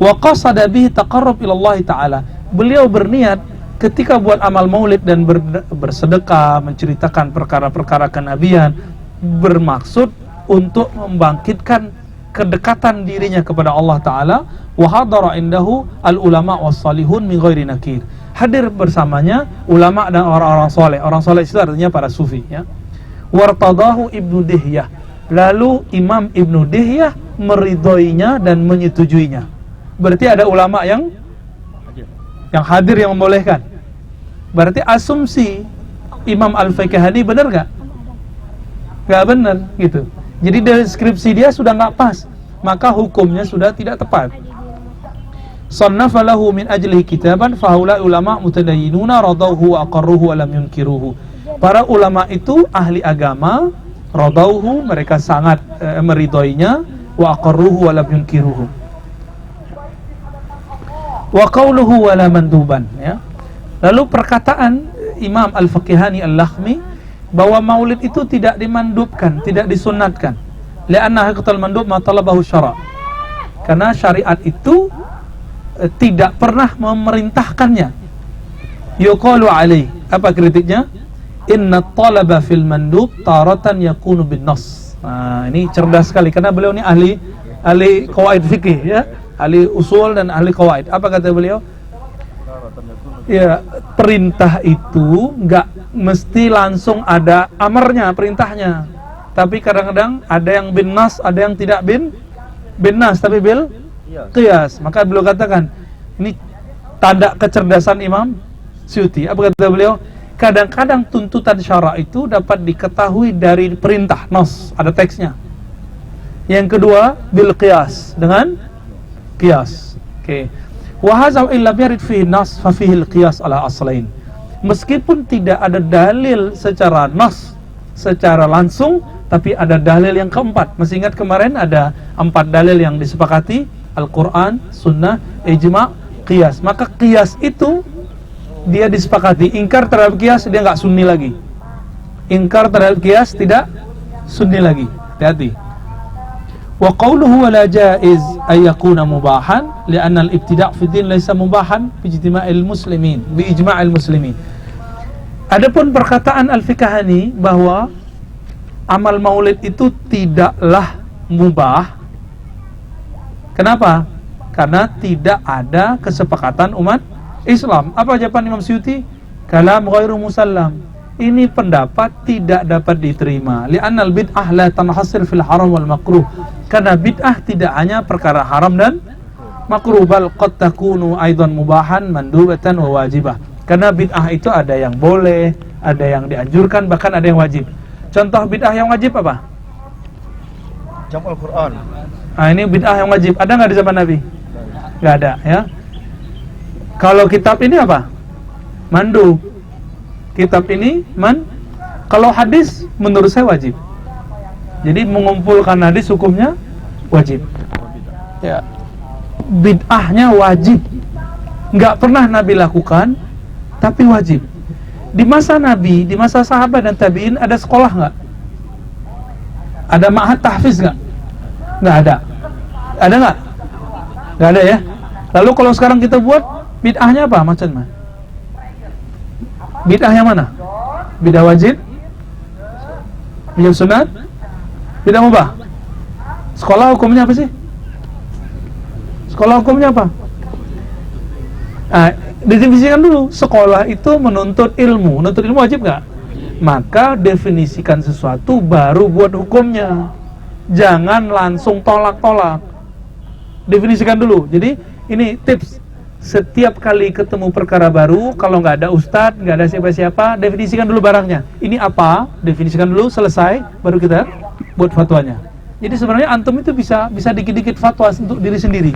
Wa qasada bihi taqarrub ila Allah Ta'ala. Beliau berniat ketika buat amal maulid dan bersedekah, menceritakan perkara-perkara kenabian, bermaksud untuk membangkitkan kedekatan dirinya kepada Allah Ta'ala. Wa hadara indahu al-ulama was-salihun min ghairi nakir. Hadir bersamanya ulama dan orang-orang soleh. Orang soleh itu artinya para sufi, ya. Wartadahu Ibnu Dihyah. Lalu Imam Ibnu Dihyah meridhoinya dan menyetujuinya. Berarti ada ulama yang hadir, yang membolehkan. Berarti asumsi Imam Al-Faqihani benar nggak? Nggak benar, gitu. Jadi deskripsi dia sudah nggak pas, maka hukumnya sudah tidak tepat. Sannafa lahu min ajlihi kitaban fahaula ulama mutadayyinuna radauhu wa aqarruhu wa lam yunkiruhu. Para ulama itu ahli agama, radauhu, mereka sangat meridhoinya, wa aqarruhu wa lam yunkiruhu. Wa qawluhu wa la manduban, ya. Lalu perkataan Imam Al-Faqihani Al-Lakhmi bahwa maulid itu tidak dimandubkan, tidak disunatkan. Li'anna haqiqatul mandub ma talabahu syara'. Karena syariat itu tidak pernah memerintahkannya. Yuqalu alaih, apa kritiknya? Inna talaba fil mandub taratan yakunu bin nas. Nah, ini cerdas sekali karena beliau ini ahli qawaid fikih, ya, ahli usul dan ahli qawaid. Apa kata beliau? Ya, perintah itu nggak mesti langsung ada amarnya, perintahnya. Tapi kadang-kadang ada yang bin nas, ada yang tidak bin nas, tapi bil qiyas. Maka beliau katakan, ini tanda kecerdasan Imam Suyuti. Apa kata beliau? Kadang-kadang tuntutan syara' itu dapat diketahui dari perintah, nas, ada teksnya. Yang kedua, bil qiyas, dengan qiyas. Oke. Wa hadza illa yarid fihi nas fa fihi al-qiyas ala aslain. Meskipun tidak ada dalil secara nas, secara langsung, tapi ada dalil yang keempat. Masih ingat kemarin ada 4 dalil yang disepakati, Al-Quran, Sunnah, Ijma', Qiyas. Maka Qiyas itu dia disepakati. Ingkar terhadap Qiyas, dia nggak sunni lagi. Ingkar terhadap Qiyas, tidak sunni lagi. Hati-hati. Wa qawluhu wa la jaiz ay yakuna mubahan li'anna al-ibtida' fi din laysa mubahan bi ijtima'il muslimin, bi ijma'il muslimin. Adapun perkataan Al-Fiqhani bahwa amal maulid itu tidaklah mubah. Kenapa? Karena tidak ada kesepakatan umat Islam. Apa jawaban Imam Suyuti? Kalam ghairu musallam. Ini pendapat tidak dapat diterima. Li'annal bid'ah la tanhasir fil haram wal makruh. Karena bid'ah tidak hanya perkara haram dan makruh, bal qad takunu aidan mubahan, mandubatan wa wajibah. Karena bid'ah itu ada yang boleh, ada yang dianjurkan, bahkan ada yang wajib. Contoh bid'ah yang wajib apa? Jam'ul Quran. Nah, ini bid'ah yang wajib. Ada nggak di zaman Nabi? Nggak ada, ya. Kalau kitab ini apa? Mandu. Kitab ini kalau hadis menurut saya wajib. Jadi mengumpulkan hadis hukumnya wajib. Ya. Bid'ahnya wajib. Nggak pernah Nabi lakukan, tapi wajib. Di masa Nabi, di masa sahabat dan tabi'in ada sekolah nggak? Ada ma'had tahfiz nggak? Nggak ada. Ada nggak? Nggak ada, ya. Lalu kalau sekarang kita buat, bid'ahnya apa? Macam mana? Bid'ah yang mana? Bid'ah wajib? Bid'ah sunat? Bid'ah mubah? Sekolah hukumnya apa sih? Sekolah hukumnya apa? Nah, didefinisikan dulu. Sekolah itu menuntut ilmu. Menuntut ilmu wajib nggak? Maka definisikan sesuatu baru buat hukumnya. Jangan langsung tolak-tolak. Definisikan dulu. Jadi ini tips. Setiap kali ketemu perkara baru, kalau nggak ada ustadz, nggak ada siapa-siapa, definisikan dulu barangnya. Ini apa? Definisikan dulu, selesai, baru kita buat fatwanya. Jadi sebenarnya antum itu bisa dikit-dikit fatwa untuk diri sendiri.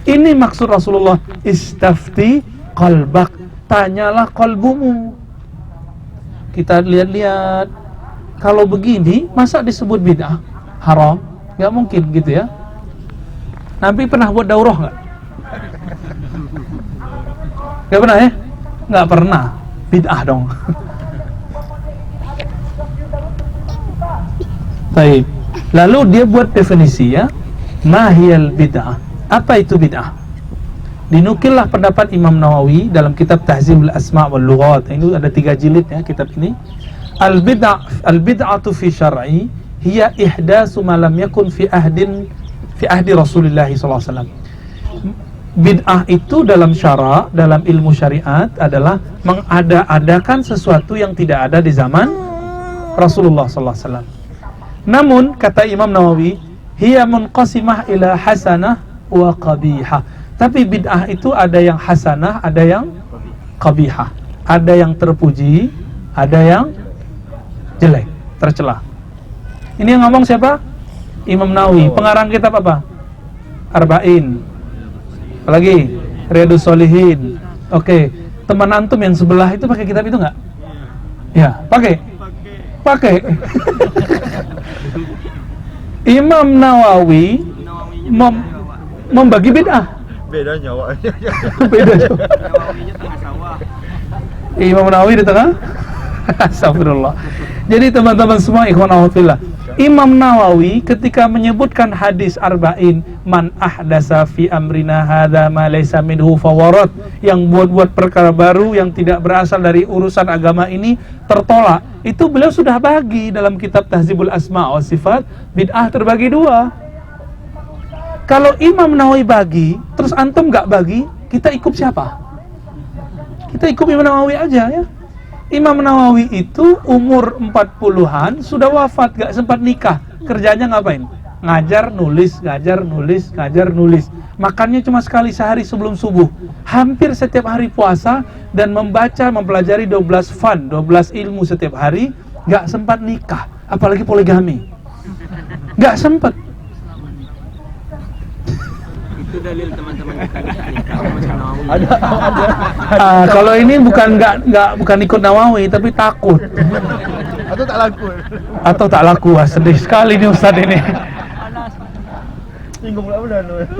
Ini maksud Rasulullah, istafti qalbak, tanyalah qalbumu. Kita lihat-lihat, kalau begini, masa disebut bid'ah? Haram? Nggak mungkin gitu, ya. Nabi pernah buat daurah nggak? Nggak pernah, ya? Nggak pernah. Bid'ah dong. Baik. Lalu dia buat definisi, ya. Mahiyal bid'ah. Apa itu bid'ah? Dinukillah pendapat Imam Nawawi dalam kitab Tahzibul Asma' wal Lughat. Ini ada 3 jilid, ya, kitab ini. Al-bid'atu fi syar'i hiya ihdasu ma lam yakun fi ahdi Rasulullah SAW. Bid'ah itu dalam syara', dalam ilmu syariat adalah mengada-adakan sesuatu yang tidak ada di zaman Rasulullah SAW. Namun kata Imam Nawawi, hiya munqasimah ila hasanah wa qabihah. Tapi bid'ah itu ada yang hasanah, ada yang qabihah. Ada yang terpuji, ada yang jelek, tercela. Ini yang ngomong siapa? Imam Nawawi. Pengarang kitab apa? Arba'in. Apalagi? Riyadhus Shalihin. Oke. Teman antum yang sebelah itu pakai kitab itu nggak? Ya, pakai. Imam Nawawi membagi bid'ah. Beda nyawa. Beda jauh. Imam Nawawi di tengah. Astagfirullah. Jadi teman-teman semua, ikhwan fillah, Imam Nawawi ketika menyebutkan hadis arba'in, man ahdasa fi amrina hadza ma laysa minhu fawarat, yang buat-buat perkara baru yang tidak berasal dari urusan agama ini tertolak. Itu beliau sudah bagi dalam kitab Tahzibul Asma wa Sifat, bid'ah terbagi dua. Kalau Imam Nawawi bagi, terus antum nggak bagi, kita ikut siapa? Kita ikut Imam Nawawi aja ya. Imam Nawawi itu umur 40-an, sudah wafat, gak sempat nikah. Kerjanya ngapain? Ngajar, nulis, ngajar, nulis, ngajar, nulis. Makannya cuma sekali sehari sebelum subuh. Hampir setiap hari puasa dan membaca, mempelajari 12 fan, 12 ilmu setiap hari. Gak sempat nikah, apalagi poligami. Gak sempat. Itu dalil teman-teman kita nikah sama Nawawi. Ada. Kalau ini bukan ikut Nawawi, tapi takut. Atau tak laku. Atau tak laku. Wah, sedih sekali nih Ustadz ini. Singgung pula benar.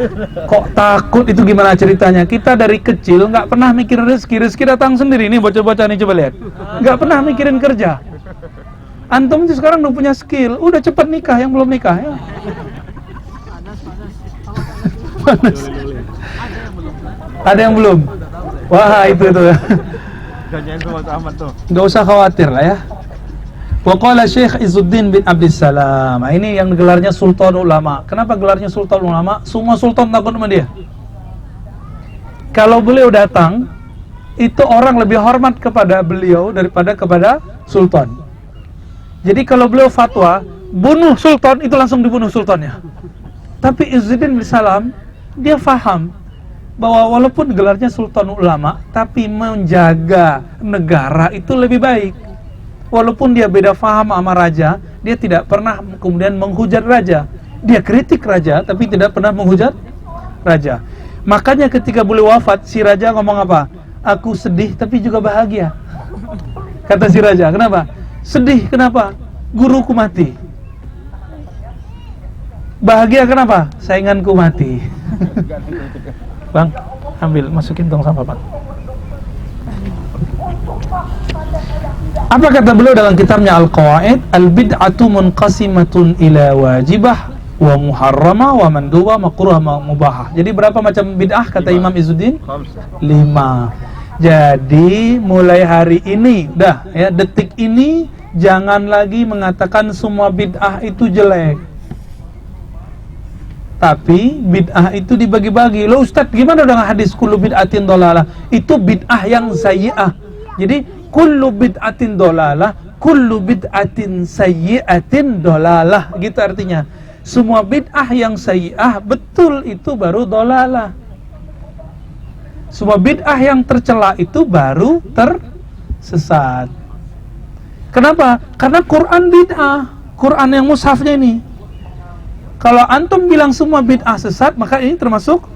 Kok takut itu gimana ceritanya? Kita dari kecil nggak pernah mikirin rezeki datang sendiri. Nih bocah-bocah nih, coba lihat. Nggak pernah mikirin kerja. Antum tuh sekarang udah punya skill, udah cepet nikah yang belum nikah ya. Panas. Ada yang belum? Wah, itu ya. Jangan semua amat tuh. Nggak usah khawatir lah ya. Wa qala Syekh Izzuddin bin Abdissalam. Nah, ini yang gelarnya Sultan Ulama. Kenapa gelarnya Sultan Ulama? Semua sultan takut sama dia. Kalau beliau datang, itu orang lebih hormat kepada beliau daripada kepada sultan. Jadi kalau beliau fatwa, bunuh sultan, itu langsung dibunuh sultannya. Tapi Izzuddin bin Salam, dia faham bahwa walaupun gelarnya Sultan Ulama, tapi menjaga negara itu lebih baik. Walaupun dia beda faham sama raja, dia tidak pernah kemudian menghujat raja. Dia kritik raja, tapi tidak pernah menghujat raja. Makanya ketika beliau wafat, si raja ngomong apa? Aku sedih tapi juga bahagia. Kata si raja, kenapa? Sedih, kenapa? Guruku mati. Bahagia, kenapa? Sainganku mati. Bang, ambil, masukin tong sampah, Pak. Apa kata beliau dalam kitabnya Al-Qawaid? Al-bid'atu munqasimatun ila wajibah wa muharramah wa mandubah makruhah mubahah. Jadi berapa macam bid'ah kata Imam Izzuddin? 5. Jadi mulai hari ini, dah ya, detik ini jangan lagi mengatakan semua bid'ah itu jelek. Tapi bid'ah itu dibagi-bagi. Loh Ustadz, gimana dengan hadis kullu bid'atin dolalah? Itu bid'ah yang sayyi'ah. Jadi kullu bid'atin dolalah, kullu bid'atin sayyi'atin dolalah. Gitu artinya. Semua bid'ah yang sayyi'ah, betul itu baru dolalah. Semua bid'ah yang tercela itu baru tersesat. Kenapa? Karena Quran bid'ah. Quran yang mushafnya ini. Kalau antum bilang semua bid'ah sesat, maka ini termasuk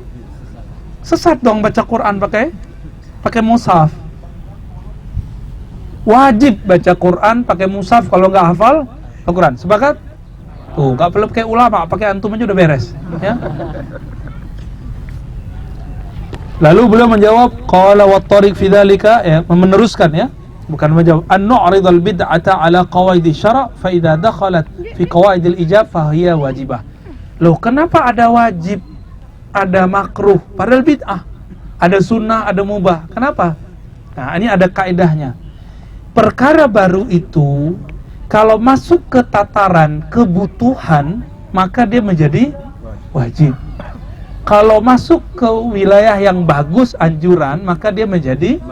sesat dong baca Quran pakai mushaf. Wajib baca Quran pakai mushaf kalau nggak hafal Al-Quran. Sepakat? Tuh, nggak perlu pakai ulama, pakai antum aja udah beres. Ya. Lalu beliau menjawab, qala wa tariq fi dzalika, ya, meneruskan ya. Bukan menjawab, an-nu'ridul bid'ata ala qawaidi syara' fa idza dakhalat fi qawaidil ijab fa hiya wajibah. Loh, kenapa ada wajib, ada makruh, padahal bid'ah? Ada sunnah, ada mubah. Kenapa? Nah, ini ada kaidahnya. Perkara baru itu kalau masuk ke tataran kebutuhan, maka dia menjadi wajib. Kalau masuk ke wilayah yang bagus, anjuran, maka dia menjadi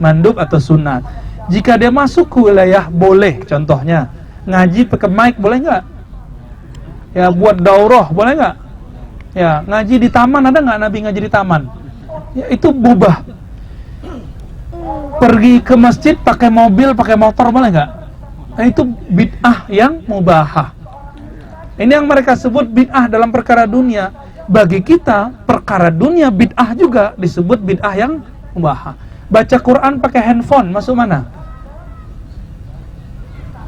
mandub atau sunnah. Jika dia masuk ke wilayah boleh, contohnya ngaji pakai mic boleh nggak? Ya, buat daurah boleh nggak? Ya, ngaji di taman, ada nggak Nabi ngaji di taman? Ya, itu mubah. Pergi ke masjid pakai mobil, pakai motor boleh nggak? Nah, itu bid'ah yang mubahah. Ini yang mereka sebut bid'ah dalam perkara dunia. Bagi kita, perkara dunia bid'ah juga disebut bid'ah yang mubah. Baca Quran pakai handphone, masuk mana?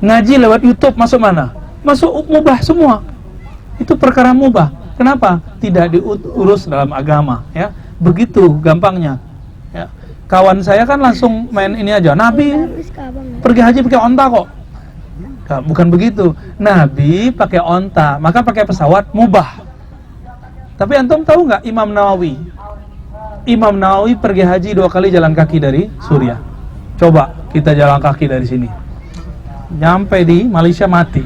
Ngaji lewat YouTube, masuk mana? Masuk mubah semua. Itu perkara mubah. Kenapa? Tidak diurus dalam agama, ya. Begitu gampangnya. Ya. Kawan saya kan langsung main ini aja. Nabi pergi haji pakai onta kok. Nah, bukan begitu. Nabi pakai onta, maka pakai pesawat mubah. Tapi antum tahu nggak Imam Nawawi? Imam Nawawi pergi haji 2 kali jalan kaki dari Suriah. Coba kita jalan kaki dari sini. Nyampe di Malaysia mati.